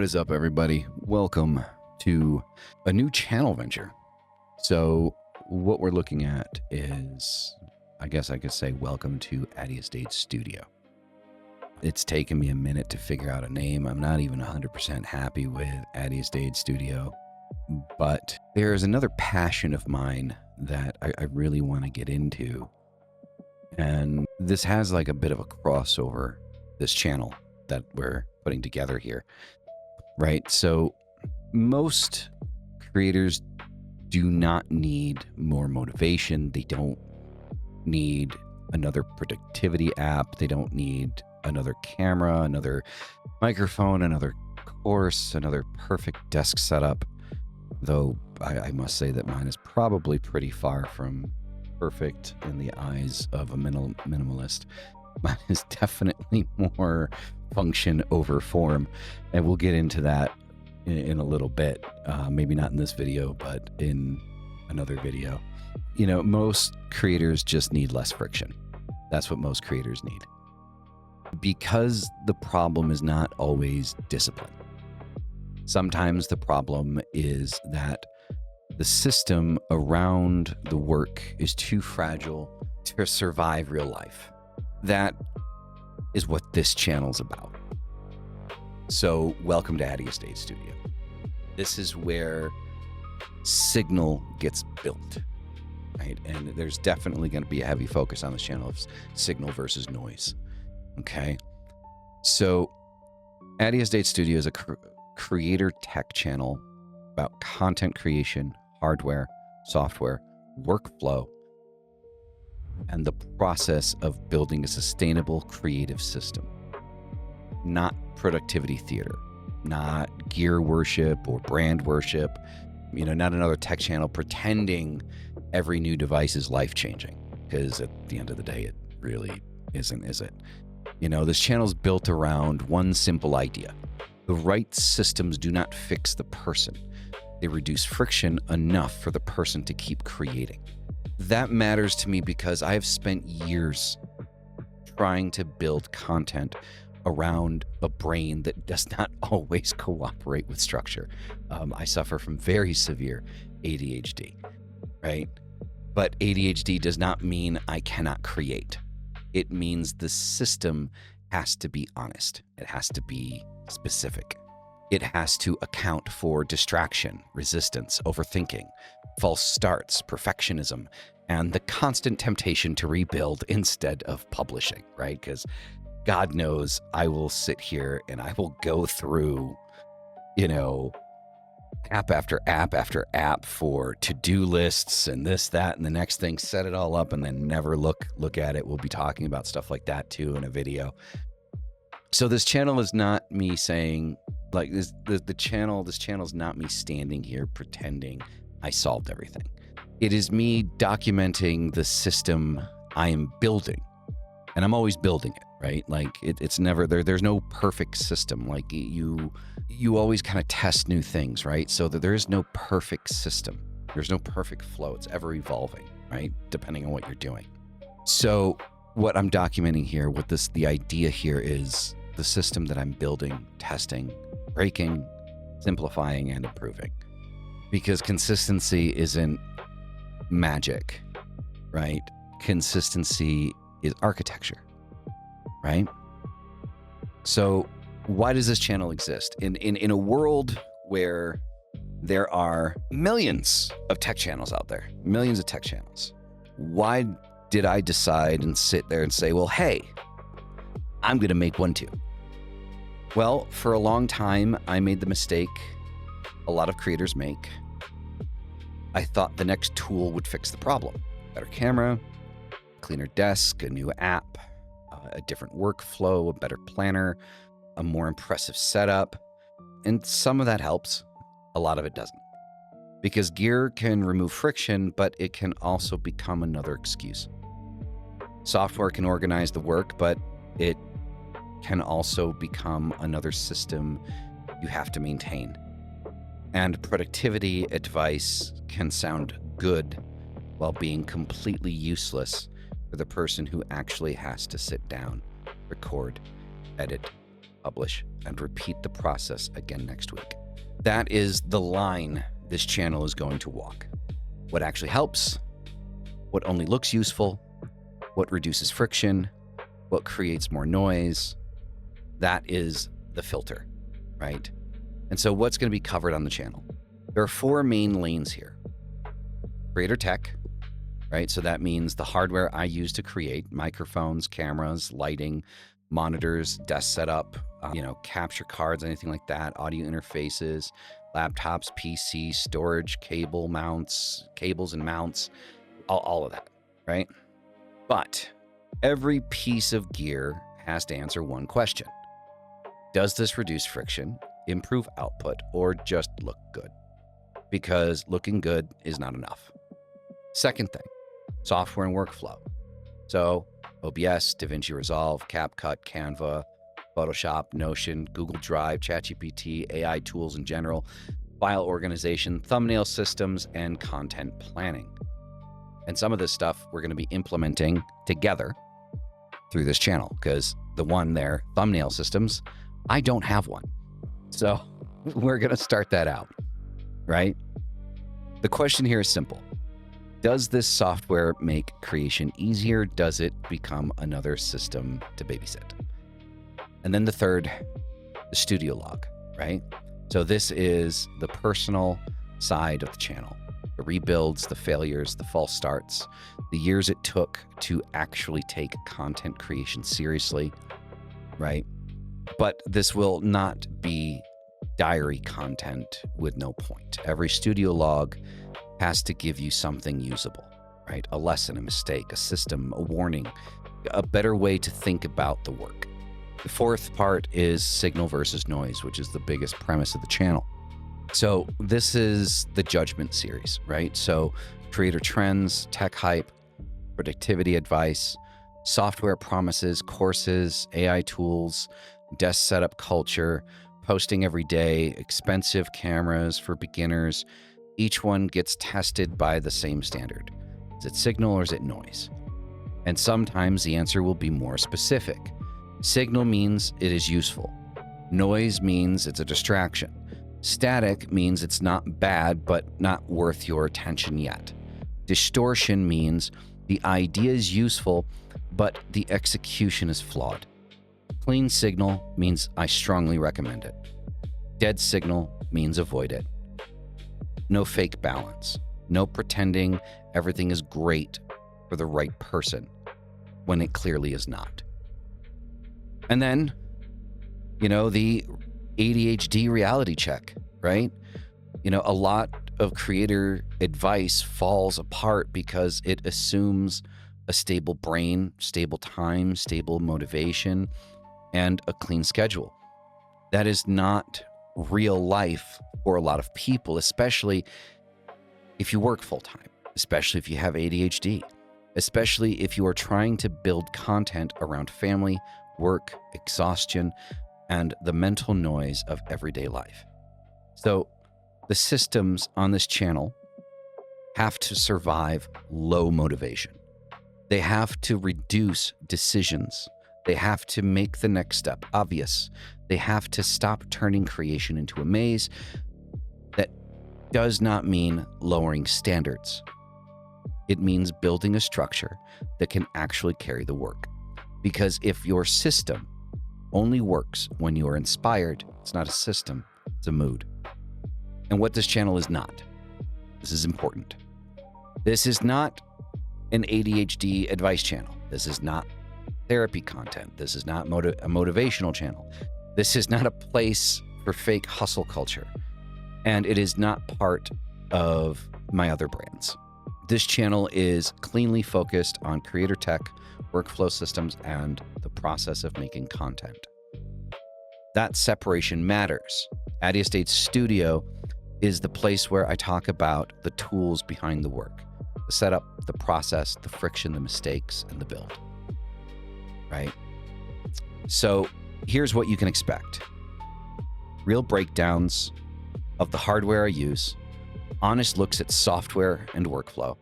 What is up, everybody? Welcome to a new channel venture. So what we're looking at is, I guess I could say, welcome to Atius Dade Studio. It's taken me a minute to figure out a name. I'm not even 100% happy with Atius Dade Studio, but there is another passion of mine that I really want to get into. And this has like a bit of a crossover, this channel that we're putting together here, right? So most creators do not need more motivation. They don't need another productivity app. They don't need another camera, another microphone, another course, another perfect desk setup. Though I must say that mine is probably pretty far from perfect in the eyes of a minimalist. Mine is definitely more function over form, and we'll get into that in a little bit. Maybe not in this video, but in another video. You know, most creators just need less friction. That's what most creators need. Because the problem is not always discipline. Sometimes the problem is that the system around the work is too fragile to survive real life. That is what this channel's about. So welcome to Atius Dade Studio. This is where signal gets built, right? And there's definitely going to be a heavy focus on this channel of signal versus noise. Okay. So Atius Dade Studio is a creator tech channel about content creation, hardware, software, workflow, and the process of building a sustainable creative system. Not productivity theater, not gear worship or brand worship, you know, not another tech channel pretending every new device is life-changing, because at the end of the day, it really isn't, is it? You know, this channel's built around one simple idea. The right systems do not fix the person. They reduce friction enough for the person to keep creating. That matters to me because I have spent years trying to build content around a brain that does not always cooperate with structure. I suffer from very severe ADHD, right? But ADHD does not mean I cannot create. It means the system has to be honest. It has to be specific. It has to account for distraction, resistance, overthinking, false starts, perfectionism, and the constant temptation to rebuild instead of publishing, right? Because God knows I will sit here and I will go through, you know, app after app after app for to-do lists and this, that, and the next thing, set it all up and then never look at it. We'll be talking about stuff like that too in a video. So this channel is not me saying, like, this channel is not me standing here pretending I solved everything. It is me documenting the system I am building, and I'm always building it, right? Like it's never there. There's no perfect system. Like you always kind of test new things, right? So that there is no perfect system. There's no perfect flow. It's ever evolving, right? Depending on what you're doing. So what I'm documenting here, the idea here is the system that I'm building, testing, breaking, simplifying, and improving. Because consistency isn't magic, right? Consistency is architecture, right? So why does this channel exist? In a world where there are millions of tech channels out there, millions of tech channels, why did I decide and sit there and say, well, hey, I'm going to make one too? Well, for a long time, I made the mistake a lot of creators make. I thought the next tool would fix the problem. Better camera, cleaner desk, a new app, a different workflow, a better planner, a more impressive setup. And some of that helps. A lot of it doesn't. Because gear can remove friction, but it can also become another excuse. Software can organize the work, but it can also become another system you have to maintain. And productivity advice can sound good while being completely useless for the person who actually has to sit down, record, edit, publish, and repeat the process again next week. That is the line this channel is going to walk. What actually helps, what only looks useful, what reduces friction, what creates more noise. That is the filter, right? And so what's going to be covered on the channel? There are 4 main lanes here. Creator tech, right? So that means the hardware I use to create: microphones, cameras, lighting, monitors, desk setup, capture cards, anything like that, audio interfaces, laptops, PCs, storage, cables and mounts, all of that, right? But every piece of gear has to answer one question. Does this reduce friction, improve output, or just look good? Because looking good is not enough. Second thing, software and workflow. So OBS, DaVinci Resolve, CapCut, Canva, Photoshop, Notion, Google Drive, ChatGPT, AI tools in general, file organization, thumbnail systems, and content planning. And some of this stuff we're going to be implementing together through this channel, because the one there, thumbnail systems, I don't have one. So we're going to start that out, right? The question here is simple. Does this software make creation easier? Does it become another system to babysit? And then the third, the studio log, right? So this is the personal side of the channel. The rebuilds, the failures, the false starts, the years it took to actually take content creation seriously, right? But this will not be diary content with no point. Every studio log has to give you something usable, right? A lesson, a mistake, a system, a warning, a better way to think about the work. The fourth part is signal versus noise, which is the biggest premise of the channel. So this is the judgment series, right? So creator trends, tech hype, productivity advice, software promises, courses, AI tools, desk setup culture, posting every day, expensive cameras for beginners. Each one gets tested by the same standard. Is it signal or is it noise? And sometimes the answer will be more specific. Signal means it is useful. Noise means it's a distraction. Static means it's not bad, but not worth your attention yet. Distortion means the idea is useful, but the execution is flawed. Clean signal means I strongly recommend it. Dead signal means avoid it. No fake balance. No pretending everything is great for the right person when it clearly is not. And then, the ADHD reality check, right? A lot of creator advice falls apart because it assumes a stable brain, stable time, stable motivation, and a clean schedule. That is not real life for a lot of people, especially if you work full-time, especially if you have ADHD, especially if you are trying to build content around family, work, exhaustion, and the mental noise of everyday life. So the systems on this channel have to survive low motivation. They have to reduce decisions. They have to make the next step obvious. They have to stop turning creation into a maze. That does not mean lowering standards. It means building a structure that can actually carry the work. Because if your system only works when you are inspired, it's not a system, it's a mood. And what this channel is not. This is important. This is not an ADHD advice channel. This is not therapy content. This is not a motivational channel. This is not a place for fake hustle culture. And it is not part of my other brands. This channel is cleanly focused on creator tech, workflow systems, and the process of making content. That separation matters. Atius Dade Studio is the place where I talk about the tools behind the work, the setup, the process, the friction, the mistakes, and the build, right? So here's what you can expect. Real breakdowns of the hardware I use, honest looks at software and workflow,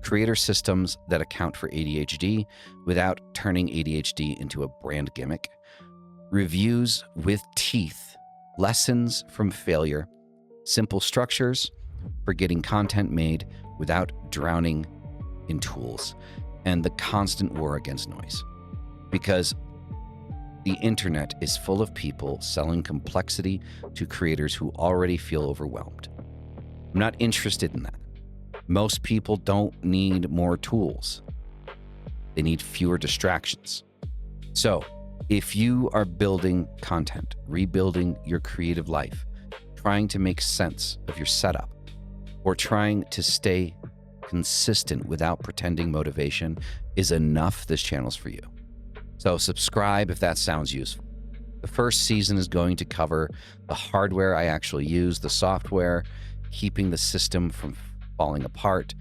creator systems that account for ADHD without turning ADHD into a brand gimmick, reviews with teeth, lessons from failure, simple structures for getting content made without drowning in tools, and the constant war against noise. Because the internet is full of people selling complexity to creators who already feel overwhelmed. I'm not interested in that. Most people don't need more tools. They need fewer distractions. So, if you are building content, rebuilding your creative life, trying to make sense of your setup, or trying to stay consistent without pretending motivation is enough, this channel's for you. So subscribe if that sounds useful. The first season is going to cover the hardware I actually use, the software, keeping the system from falling apart,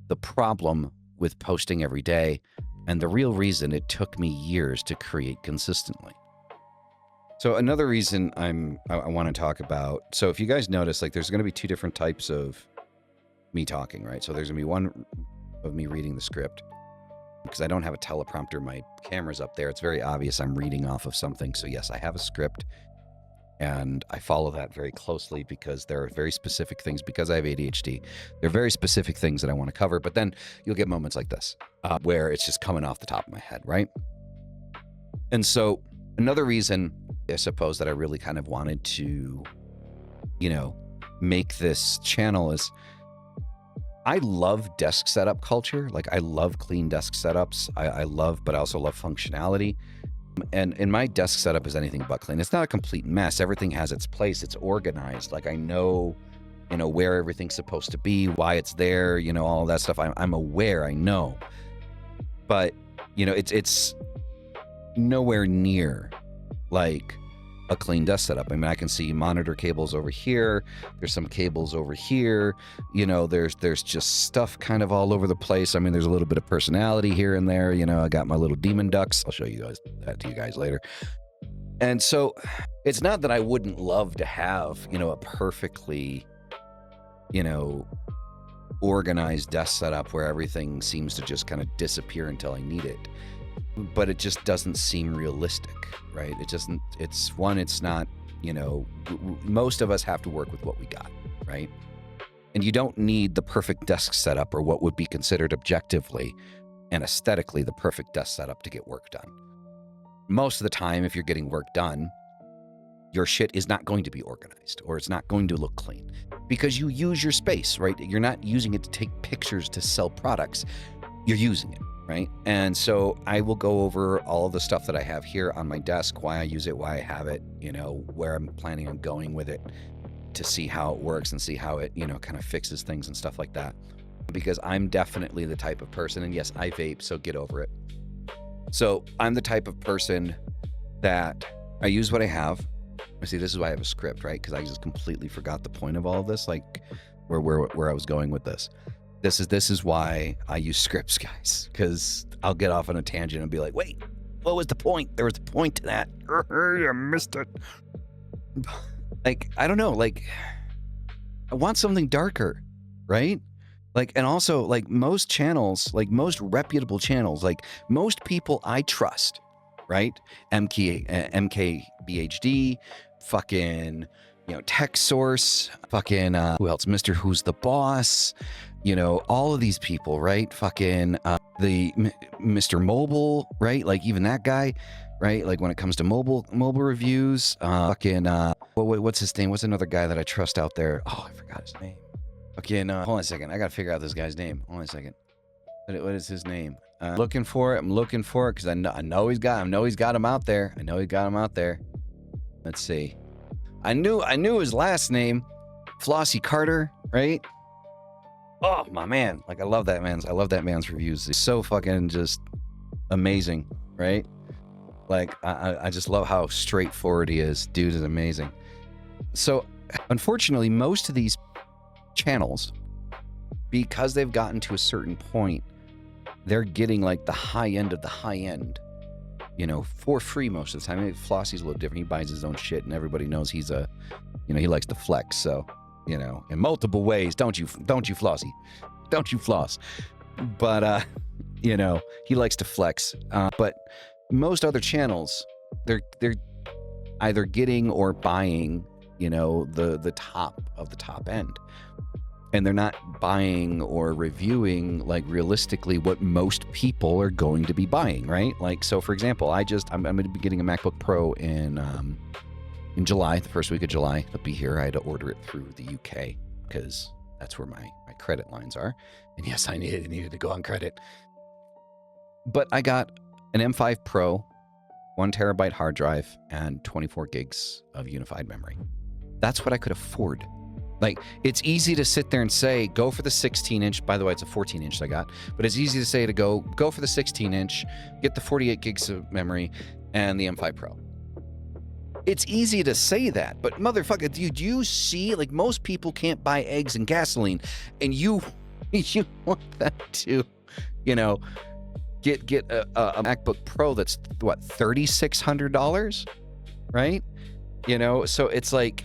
the problem with posting every day, and the real reason it took me years to create consistently. So another reason I want to talk about, so if you guys notice, like there's going to be two different types of me talking, right? So there's going to be one of me reading the script, because I don't have a teleprompter, my camera's up there. It's very obvious I'm reading off of something. So yes, I have a script and I follow that very closely because there are very specific things, because I have ADHD, there are very specific things that I want to cover, but then you'll get moments like this where it's just coming off the top of my head, right? And so another reason, I suppose, that I really kind of wanted to, you know, make this channel is I love desk setup culture. Like I love clean desk setups. I love, but I also love functionality. And my desk setup is anything but clean. It's not a complete mess. Everything has its place. It's organized. Like I know, you know, where everything's supposed to be, why it's there, you know, all of that stuff. I'm aware, I know. But, you know, it's nowhere near like a clean desk setup. I mean, I can see monitor cables over here. There's some cables over here. You know, there's just stuff kind of all over the place. I mean, there's a little bit of personality here and there. You know, I got my little demon ducks. I'll show you guys that to you guys later. And so it's not that I wouldn't love to have, you know, a perfectly, you know, organized desk setup where everything seems to just kind of disappear until I need it. But it just doesn't seem realistic, right? It's not, you know, most of us have to work with what we got, right? And you don't need the perfect desk setup or what would be considered objectively and aesthetically the perfect desk setup to get work done. Most of the time, if you're getting work done, your shit is not going to be organized or it's not going to look clean because you use your space, right? You're not using it to take pictures to sell products. You're using it. Right. And so I will go over all of the stuff that I have here on my desk, why I use it, why I have it, you know, where I'm planning on going with it to see how it works and see how it, you know, kind of fixes things and stuff like that. Because I'm definitely the type of person, and yes, I vape, so get over it. So I'm the type of person that I use what I have. See, this is why I have a script, right? Because I just completely forgot the point of all of this, like where I was going with this. This is why I use scripts, guys, because I'll get off on a tangent and be like, wait, what was the point? There was a point to that. I missed it. Like, I don't know, like, I want something darker, right? Like, and also, like, most channels, like, most reputable channels, like, most people I trust, right? MKBHD, fucking, you know, Tech Source, fucking, who else? Mr. Who's the Boss, you know, all of these people, right? Fucking, Mr. Mobile, right? Like even that guy, right? Like when it comes to mobile reviews, fucking, what's his name? What's another guy that I trust out there? Oh, I forgot his name. Fucking, hold on a second. I gotta figure out this guy's name. Hold on a second. What is his name? Looking for it. I'm looking for it because I know he's got him out there. I know he got him out there. Let's see. I knew his last name, Flossie Carter, right? Oh my man, like I love that man's reviews. He's so fucking just amazing, right? Like I just love how straightforward he is. Dude is amazing. So unfortunately, most of these channels, because they've gotten to a certain point, they're getting like the high end of the high end, you know, for free most of the time. I mean, Flossie's a little different. He buys his own shit, and everybody knows he's a, you know, he likes to flex. So, you know, in multiple ways, don't you, Flossie? Don't you floss? But, you know, he likes to flex. But most other channels, they're either getting or buying, you know, the top of the top end. And they're not buying or reviewing like realistically what most people are going to be buying, right? Like, so for example, I'm going to be getting a MacBook Pro in July, the first week of July. It'll be here. I had to order it through the UK because that's where my credit lines are. And yes, I needed to go on credit. But I got an M5 Pro, 1 terabyte hard drive, and 24 gigs of unified memory. That's what I could afford. Like, it's easy to sit there and say, go for the 16-inch. By the way, it's a 14-inch I got. But it's easy to say to go for the 16-inch, get the 48 gigs of memory, and the M5 Pro. It's easy to say that, but motherfucker, do you see, like, most people can't buy eggs and gasoline, and you want them to, you know, get a MacBook Pro that's, what, $3,600, right? You know, so it's like,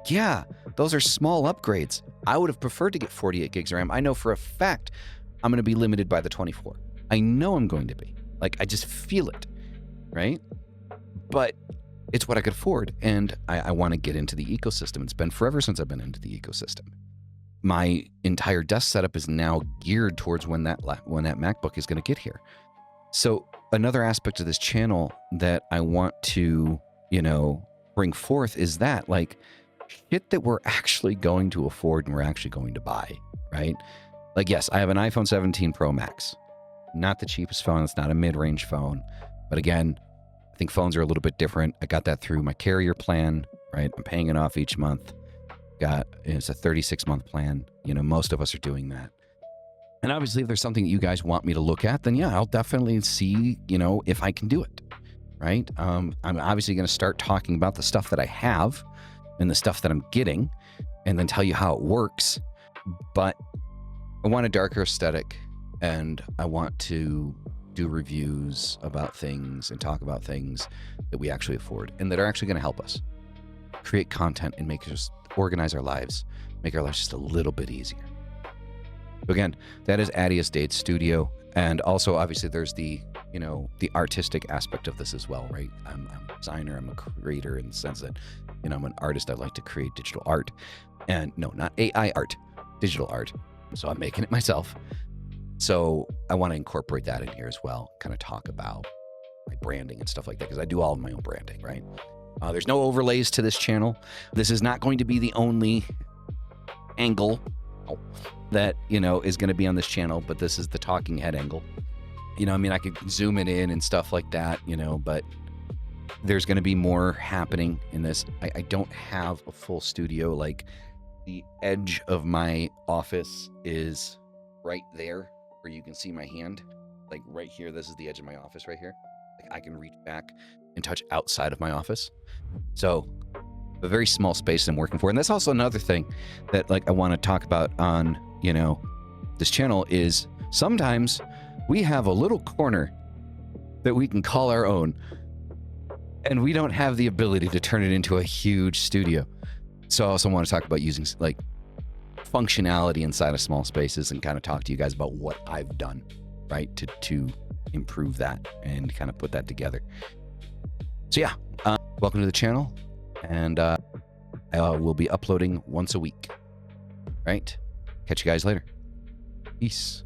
yeah, those are small upgrades. I would have preferred to get 48 gigs of RAM. I know for a fact I'm going to be limited by the 24. I know I'm going to be. Like, I just feel it, right? But it's what I could afford, and I want to get into the ecosystem. It's been forever since I've been into the ecosystem. My entire desk setup is now geared towards when that MacBook is going to get here. So another aspect of this channel that I want to, you know, bring forth is that, like, shit that we're actually going to afford and we're actually going to buy, right? Like, yes, I have an iPhone 17 Pro Max. Not the cheapest phone. It's not a mid-range phone. But again, I think phones are a little bit different. I got that through my carrier plan, right? I'm paying it off each month. It's a 36-month plan. You know, most of us are doing that. And obviously, if there's something that you guys want me to look at, then yeah, I'll definitely see, you know, if I can do it, right? I'm obviously going to start talking about the stuff that I have and the stuff that I'm getting, and then tell you how it works. But I want a darker aesthetic, and I want to do reviews about things and talk about things that we actually afford and that are actually going to help us create content and make us organize our lives, make our lives just a little bit easier. So again, that is Atius Dade Studio. And also, obviously, there's the, you know, the artistic aspect of this as well, right? I'm a designer, I'm a creator in the sense that, you know, I'm an artist. I like to create digital art. And no, not AI art, digital art. So I'm making it myself. So I want to incorporate that in here as well, kind of talk about my branding and stuff like that, because I do all of my own branding, right? There's no overlays to this channel. This is not going to be the only angle that, you know, is going to be on this channel, but this is the talking head angle. You know, I mean, I could zoom it in and stuff like that, you know, but there's going to be more happening in this. I don't have a full studio. Like, the edge of my office is right there where you can see my hand, like right here. This is the edge of my office right here. Like, I can reach back and touch outside of my office. So a very small space I'm working for. And that's also another thing that, like, I want to talk about on, you know, this channel is sometimes we have a little corner that we can call our own, and we don't have the ability to turn it into a huge studio. So I also want to talk about using, like, functionality inside of small spaces and kind of talk to you guys about what I've done, right, to improve that and kind of put that together. So yeah, welcome to the channel, and I will be uploading once a week, right? Catch you guys later. Peace.